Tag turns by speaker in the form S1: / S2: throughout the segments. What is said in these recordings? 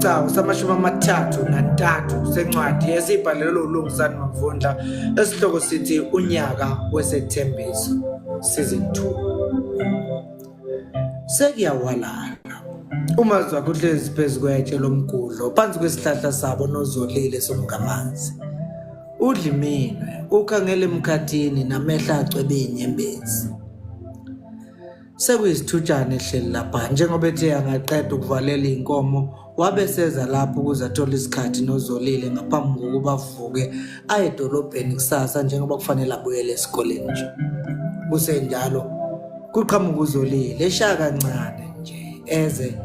S1: isicawu samashumi amathathu nantathu sencwadi esibhalelwe uLungisani Mavundla esihloko sithi unyaka wesethembiso season 2. Sekuyawalala umazwakhe uhlezi phezu kwetshe lomgudlo phansi kwesihlahla sabo noZolile somgamanzi. Udliminwe ukhangele emkhathini namehla acwebe inyembezi. Sekuyisithutshana ehleli lapha njengoba ethe angaqeda ukuvalela inkomo wabe seza lapho ukuze athole isikhathi noZolile ngaphambi kokuba avuke aye edolobheni kusasa njengoba kufanele abuyele esikoleni nje. Kusenjalo kuqhamuka uZolile eshaya kancane nje eze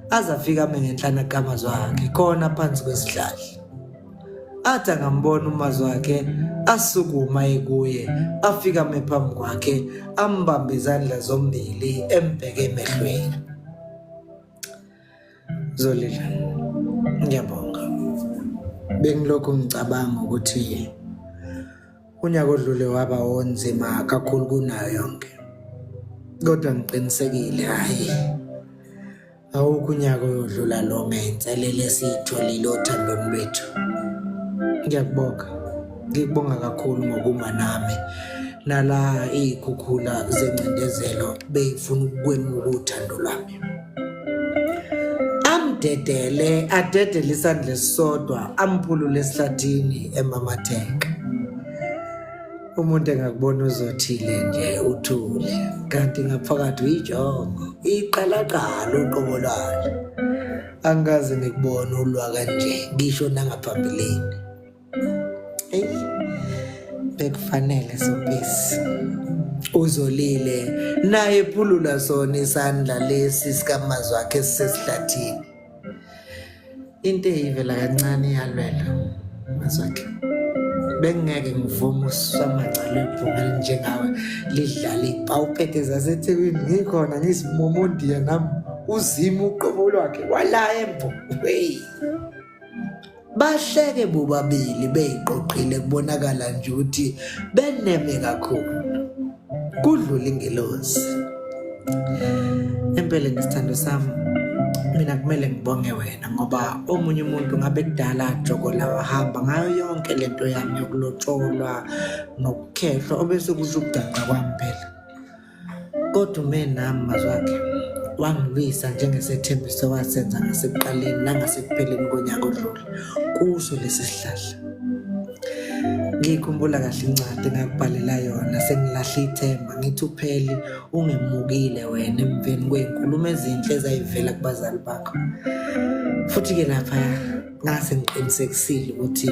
S1: azafika mengenhlana kamazwakhe khona phansi kwesihlahla. Athi angambona umazwakhe asukuma ekuye afika phambi kwakhe ambambe izandla zombili embheke emehlweni. Zolile, ngiyabonga. Bengilokhu ngicabanga ukuthi unyaka odlule waba onzima kakhulu kunayo yonke. Kodwa ngiqinisekile hayi awukho unyaka oyodlula lo ngeyinselele esiyitholile othandweni lwethu. Ngikubonga kakhulu ngokuma nami nala izikhukhula zencindezelo beyifuna ukwemuka uthando lwami. Amdedele adedele isandla esisodwa amphulule esihlathini emamatheka. Umuntu engakubona uzothile nje uthule kanti ngaphakathi uyijongo iqalaqala uqobo lwalo. Angaze ngikubona ulwa kanje ngisho nangaphambilini. Bekufanele sophisi uZolile naye ephulula sona isandla lesi sikamazwakhe esisesihlathini. Into eyivela kancane yalwela mazwakhe. Bengeke ngivume usamacala ebhukela njengawe lidlala ipawuphethe zaseThekwini ngikhona ngisimumondiya nami uzima uqobo lwakhe wala embo. Bahleke bobabili beyiqoqile kubonakala nje ukuthi beneme kakhulu kudlula ingelosi. Empeleni nesithando sami mina kumele ngibonge wena ngoba omunye umuntu ngabe kudala ajokola wahamba ngayo yonke lento yami yokulotsholwa nokukhehlwa obese kusho ukudanqa kwami phela. Kodwa nami mazwakhe wangilwisa njengesethembiso wasenza ngasekuqaleni nangasekupheleni konyaka odlule kuso lesi sihlahla. Ngikhumbula kahle incwadi ngakubhalela yona sengilahla ithemba ngithi upheli ungemukile wena emveni kwenkulumo ezinhle ezayivela kubazali bakho. Futhi ke lapha ngase ngiqinisekisile ukuthi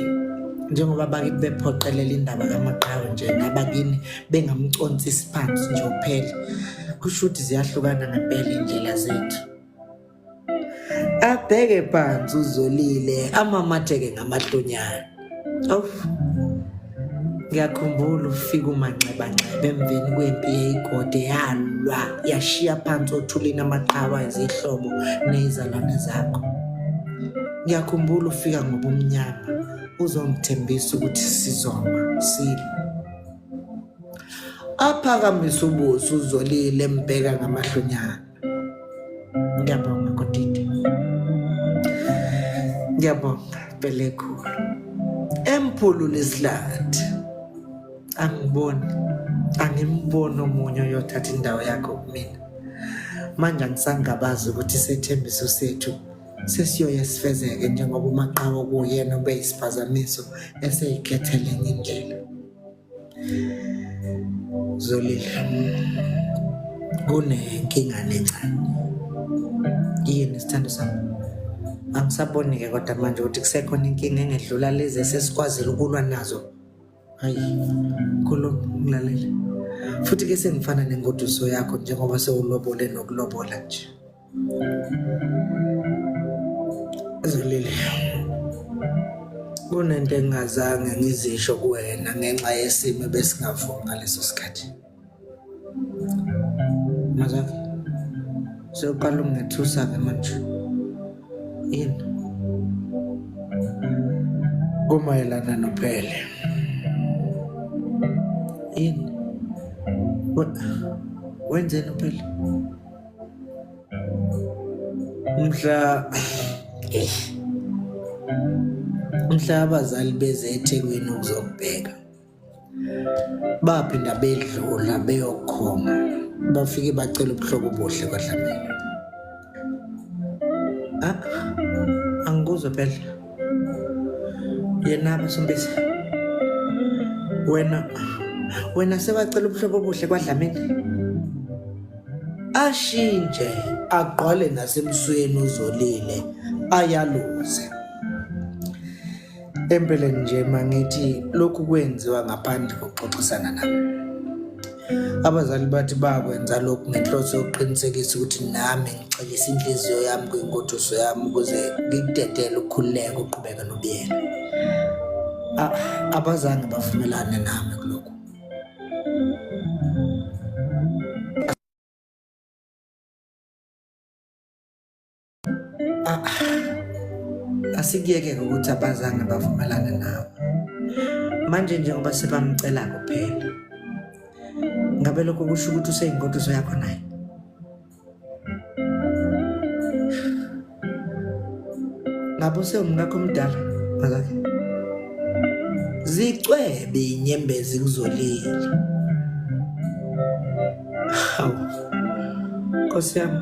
S1: njengoba bakithi bephoqelela indaba kaMaqhawe nje nabakini bengamcontsisi phansi nje upheli kusho ukuthi ziyahlukana ngempela indlela zethu. Abheke phansi uZolile amamatheke ngamahlonyana. Ngiyakhumbula ufika umanxebanxeba emveni kwempi yeyigode yalwa yashiya phansi othulini amaqhawe ezihlobo nezalwane zakho. Ngiyakhumbula ufika ngobumnyama uzongithembisa ukuthi sizoma silo. Aphakamisa ubuso uZolile embheka ngamahlonyana. Ngiyabonga kodide. Ngiyabonga Pelekhulu. Emphulule isihlathi. Angimboni omunye oyothatha indawo yakho kumina. Manje angisangabazi ukuthi isethembiso sethu sesiyoya sifezeke njengoba uMaqhawe kuyena obeyisiphazamiso eseyikhethele enye indlela. Zolile, kunenkinga nencane. Yini sithando sami? Angisaboni-ke kodwa manje ukuthi kusekhona inkinga engedlula lezi esesikwazile ukulwa nazo. Hayi, khuluma ngilalele. Futhi ke sengifana nengoduso yakho njengoba sewulobole nokulobola nje. Zolile, kunento engazange ngizisho kuwena ngenxa yesimo besingavumi ngaleso sikhathi. Mazakhe, soqala ungethusa-ke manje. Yini? Kumayelana nophele. Yini? Wenzeni uphele? Mhla mhla abazali beze eThekwini ukuzokubheka baphinda bedlula beyokhoma bafike bacela ubuhlobo obuhle kwaDlamini. Angikuzwa phela yena Msombisi, wena sebacela ubuhlobo obuhle kwaDlamini, ashintshe agqwale nasemsweni uZolile ayaluze. Empeleni nje mangithi lokhu kwenziwa ngaphandle kokuxoxisana nami. Abazali bathi bakwenza lokhu ngenhloso yokuqinisekisa ukuthi nami ngicekisa inhliziyo yami kwinkoduso yami ukuze ngikudedele ukukhululeka uqhubeka nobuyena. Abazange bavumelane nami kulokhu. Asikuyeke ukuthi abazange bavumelane nawe. Manje njengoba sebamcela kuphela, ngabe lokho kusho ukuthi useyinkoduso yakho naye? Ngabe usewumngakho omdala bazakhe? Zicwebe inyembezi kuZolile. Hawu Nkosi yami,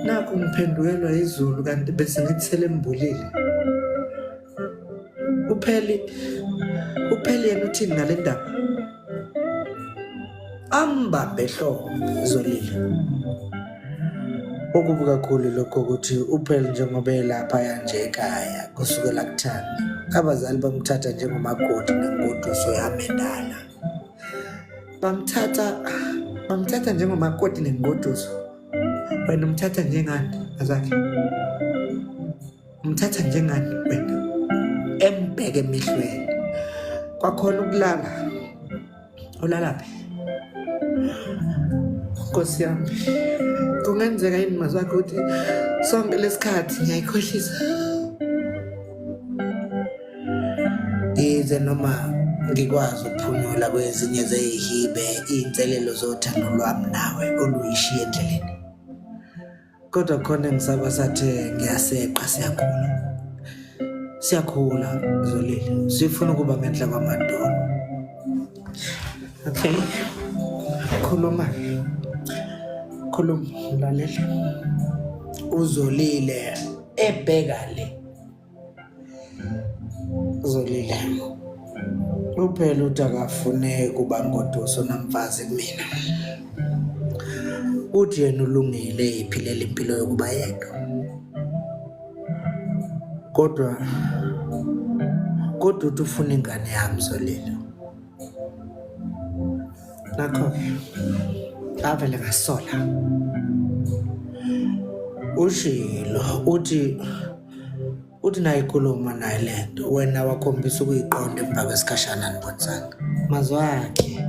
S1: nakho ngiphendukelwa izulu kanti bese ngithi selembulile. Upheli yena uthini ngale ndaba? Ambambe ehlombe Zolile. Okubi kakhulu lokho ukuthi upheli njengoba elapha nje ekhaya kusukela kuthanda, abazali bamthatha njengomakoti nengoduso yami endala. Bamthatha njengomakoti nengoduso. Wena umthatha njengani bazakhe? Umthatha njengani wena? Embheke emehlweni. Kwakhona ukulala. Ulalaphi? Nkosi yami, kungenzeka yini mazakhe ukuthi sonke lesikhathi ngiyayikhohlisa? Yize noma ngikwazi ukuphunyula kwezinye zezihibe inselelo zothando lwami nawe oluyishiye endleleni, kodwa khona ngisaba sathe ngiyaseqa. Siyakhula Zolile, sifuna ukuba ngenhla kwamadolo. Okay, khuluma mlaleli. uZolile ebheka le. Zolile uphela uthi akafune kuba ngoduso namfazi kumina. Uthi yena ulungile iphilela impilo yokuba yedwa. Kodwa uthi ufuna ingane yami Zolile. Nakho avele ngasola. Ushilo uthi nayikhuluma naye lento wena wakhombisa ukuyiqonda emva kwesikhashana nibonisana. Mazwakhe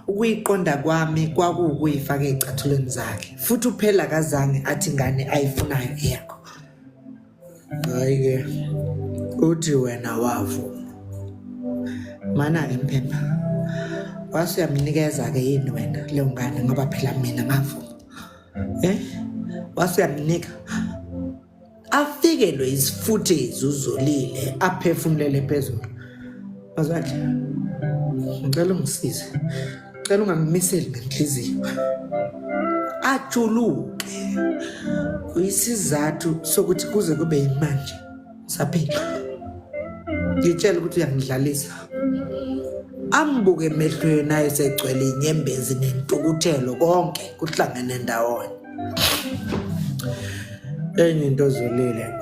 S1: ukuyiqonda kwami kwakuwukuyifaka ezicathulweni zakhe, futhi uphela kazange athi ingane ayifunayo eyakho. Hayi-ke uthi wena wavuma. Mana-ke Mphemba, wasuyamnikeza-ke yini wena leyo ngane ngoba phela mina ngavuma? Wasuyamnika afikelwe isifuthezi uZolile aphefumulele phezulu. Mazwakhe ngicela ungisize, ngicela ungangimiseli ngenhliziyo. Ajuluke uyisizathu sokuthi kuze kube yimanje saphila. Ngitshela ukuthi uyangidlalisa. Ambuke emehlweni ayesegcwele inyembezi nentukuthelo konke kuhlangene ndawonye. Enye into Zolile,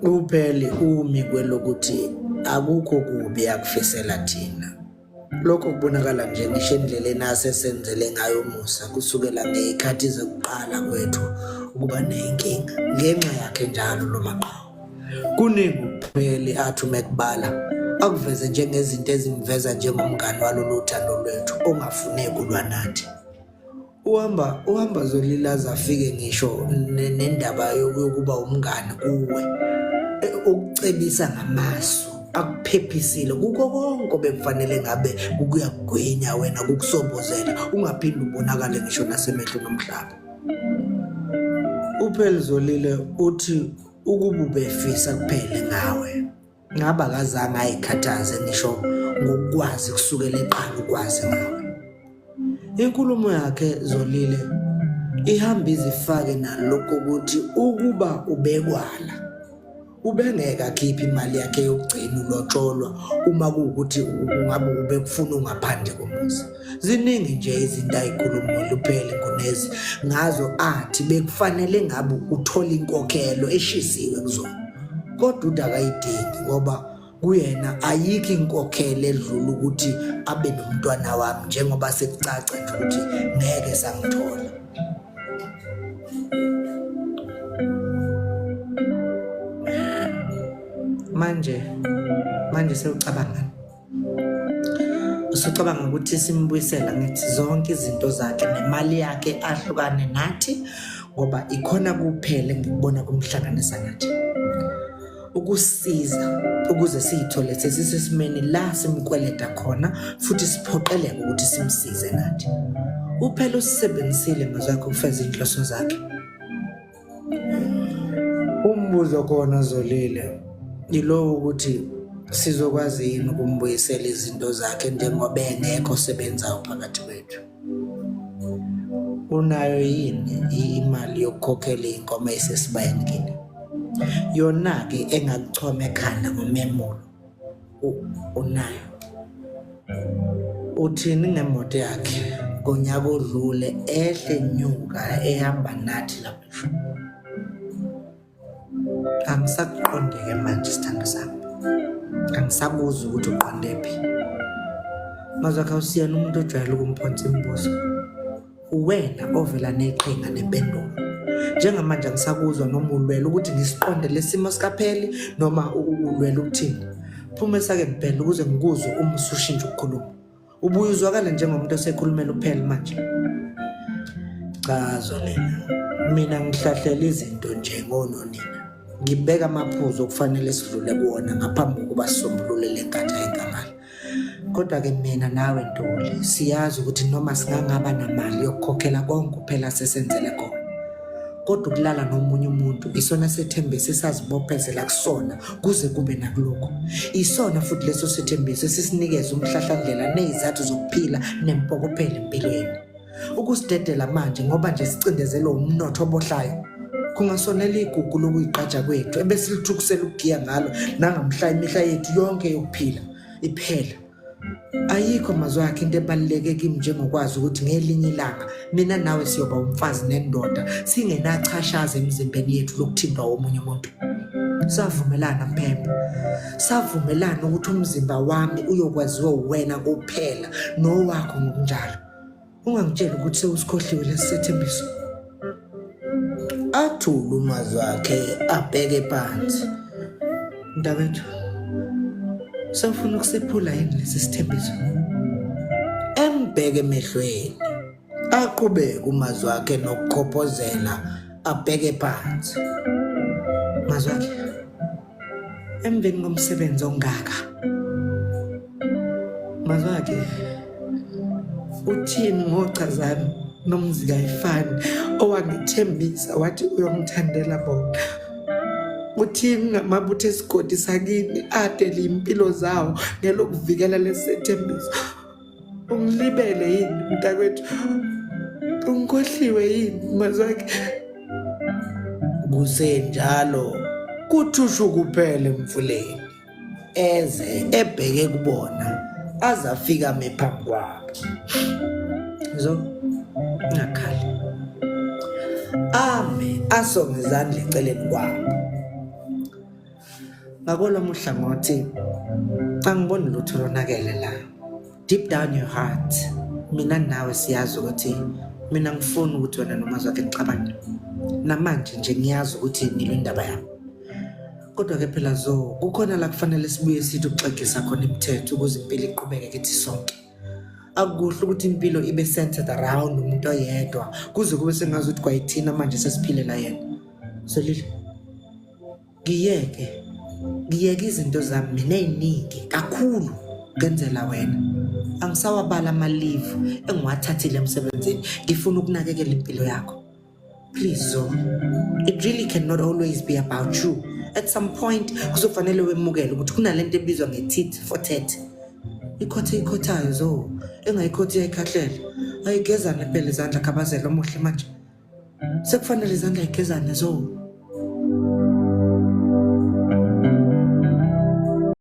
S1: upheli umi kwelokuthi akukho kubi akufisela thina. Lokho kubonakala nje ngisho endleleni asesenzele ngayo umusa kusukela ngezikhathi zokuqala kwethu ukuba nenkinga ngenxa yakhe njalo lo maqhawe. Kuningi upheli athi umekubala akuveze njengezinto ezimveza njengomngane walolu thando lwethu ongafune kulwa nathi. Uhamba Zolile azafike ngisho nendaba yokuba umngane kuwe, ukucebisa ngamasu akuphephisile kuko konke bekufanele ngabe kukuyagwinya wena kukusobozela ungaphindi ubonakale ngisho nasemehlweni omhlaba. uphela Zolile uthi ukuba ubefisa kuphele ngawe ngaba kazange ayikhathaze ngisho ngokwazi kusukela eqala ukwazi ngawe. Inkulumo yakhe Zolile ihamba izifake nalokho ukuthi ukuba ubekwala ubengeke akhiphe imali yakhe yokugcina ulotsholwa uma kuwukuthi ungabe ube kufuna ungaphandle komuzi. Ziningi nje izinto ayikhuluma uphele Nkunezi ngazo athi bekufanele ngabe uthola inkokhelo eshisiwe kuzona, kodwa udakayidingi ngoba kuyena ayikho inkokhelo edlula ukuthi abe nomntwana wami njengoba sekucaca nje ukuthi ngeke sangithola. Manje sewucabanga usicabanga ukuthi simbuyisela ngithi zonke izinto zakhe nemali yakhe ahlukane nathi ngoba ikhona kuphela ngikubona kumhlanganisa nathi ukusiza ukuze siyithole sesisesimeni la simkweleta khona futhi siphoqeleke ukuthi simsize nathi. Uphela usisebenzisile mazakhe ukufeza inhloso zakhe. Umbuzo khona Zolile yilo ukuthi sizokwazi yini ukumbuyisela izinto zakhe njengoba engekho sebenzayo phakathi kwethu. Unayo yini imali yokukhokhela inkomo esesibayeni kini? Yona ke engakuchoma ekhanda ngomemulo unayo. Uthini ngemoto yakhe ngonyaka odlule ehle nyuka ehamba nathi lapha? Angisakuqondeke manje sithando sami. Angisabuza ukuthi uqonde phi. Mazakhe usiyana umuntu ojwayele ukumphonsa imibuzo. Uwena ovela neqhinga nempendulo. Njengamanje angisakuzwa noma ulwela ukuthi ngisiqonde lesimo sikapheli noma ulwela ukuthini. Phuma esake ngempela ukuze ngikuzwe uma usushintsha ukukhuluma. Ubuye uzwakala njengomuntu osekhulumela uphela manje. Cha Zolile, mina ngihlahlela izinto nje ngononina. Ngibeka amaphuzu okufanele sidlule kuwona ngaphambi kokuba sisombulule lenkatha enkangala. Kodwa ke mina nawe Ntuli siyazi ukuthi noma singangaba namali yokukhokhela konke kuphela sesenzele khona, kodwa ukulala nomunye umuntu isona sethembiso esazibophezela kusona kuze kube nakulokho. Isona futhi leso sethembiso sisinikeza umhlahlandlela nezizathu zokuphila nempokophelo empilweni. Ukusidedela manje ngoba nje sicindezelo umnotho obohlayo kungasonela igugu lokuyiqaja kwethu ebesilithukusela ukugiya ngalo nangamhla imihla yethu yonke yokuphila iphela. Ayikho mazwakhe into ebaluleke kimi njengokwazi ukuthi ngelinye ilanga mina nawe siyoba umfazi nendoda singenachashaza emzimbeni yethu lokuthindwa womunye umuntu. Savumelana Mphembe, savumelana ukuthi umzimba wami uyokwaziwa uwena kuphela nowakho ngokunjalo. Ungangitshela ukuthi sewusikhohliwe lesithembiso. Athula umazwakhe abheke phansi. Mntakwethu, sawufuna ukusiphula yini lesi sithembiso? Embheke emehlweni, aqhubeke umazwakhe nokukhophozela abheke phansi. Mazwakhe, emveni komsebenzi ongaka, mazwakhe, uthini ngochazana nomzika ifani owangithembisa wathi uyongithandela bona? Uthini ngamabutho esigodi sakini adele impilo zawo ngelokuvikela lesethembiso? Ungilibele yini mntakwethu? Ungikhohliwe yini mazwakhe? Kusenjalo kuthusha kuphela emfuleni eze ebheke kubona azafika mephambi kwabo. Ngakhali ame asonge izandla eceleni kwabo. Ngakolwami uhlangothi angiboni lutho lonakele la. Deep down your heart mina nawe siyazi ukuthi mina ngifuna ukuthi wena nomazwakhe nixabane. Namanje nje ngiyazi ukuthi nilo indaba yami. Kodwa ke phela kukhona la kufanele sibuye sithi ukuxegisa khona imithetho ukuze impilo iqhubeke kithi sonke. Akuhle ukuthi impilo ibe centered around umuntu oyedwa kuze kube sengazi ukuthi kwayithina manje sesiphilela yena. Solile, ngiyeke izinto zami mina eziningi kakhulu ngenzela wena. Angisawabala ama-leave engiwathathile emsebenzini. Ngifuna ukunakekela impilo yakho. Please Zo, it really cannot always be about you. At some point kuzofanele wemukele ukuthi kunalento ebizwa nge-tit for tat. Ikhothe ikhothayo Zo, engayikhothi yayikhahlela. Ayigezane phela izandla khabazela omuhle manje. Sekufanele izandla igezane Zo.